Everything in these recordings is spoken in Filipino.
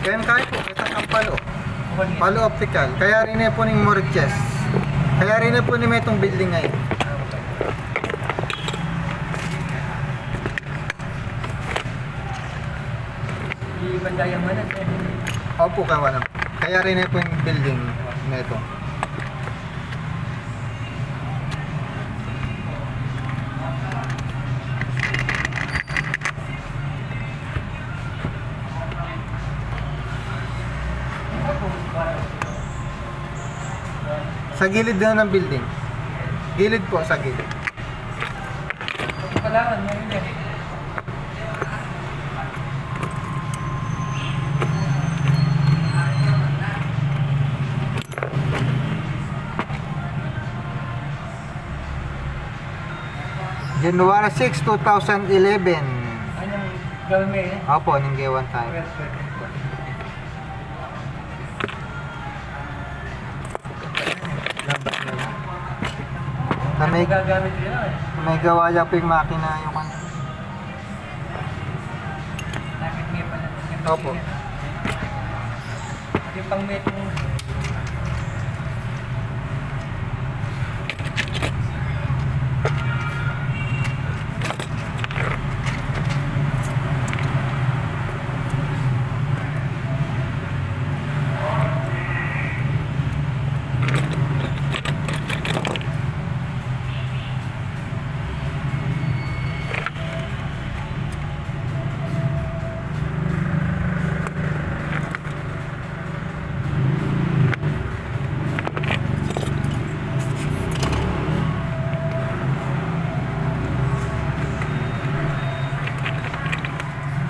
Kaya kahit po, ito ang palo optical. Kaya rin po ng Moriches. Kaya rin po ni may itong building ngayon. Di bandayang manan. Opo, kawan. Kaya rin po yung building na ito. Sa gilid na ng building. Gilid po, sa gilid. Kailangan mo yun eh. January 6, 2011. Anong gawin mo eh? Opo, ninggewan tayo. May gagamit rin ako eh. May gawa niya po yung makina yung ano. Nakit niya pala. Opo. Yung pang metong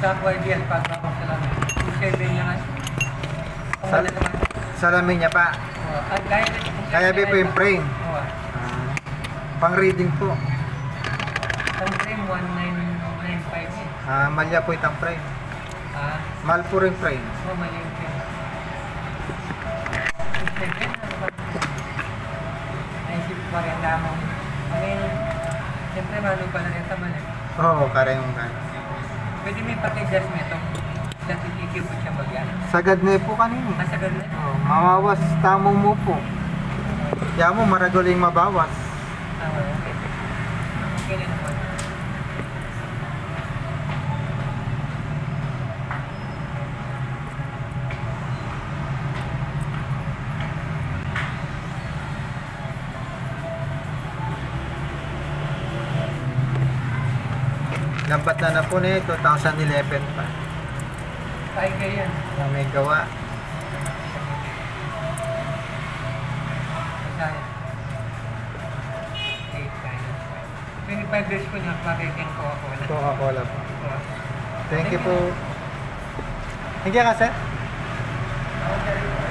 Kapwa diyan pagkakot sa lamin. 2.7 niya nga. Salamin niya pa. At kahit Kaya po yung frame. Oo. Pang reading po. Ang frame 1995 eh. Malya po itang frame. Mahal po rin frame. Oo, mali yung frame. 2.7 ano ba? Naisip pa rin lamang. Siyempre manong pala rin sa mali. Oo, karayong kaya. Pwede may paki-adjust mo ito. Dati po siya magyan. Sagad na po kanina. Sagad na? Mawawas tamo mo po. Kaya mo maraguling mabawas. Okay. Okay na naman. Lambat na po na 2011 pa. Ay, ganyan. Na may gawa. Masaya. 25 years ko na pakikeng Coca-Cola. Coca-Cola po. Thank you po. Thank you ka, sir. Okay.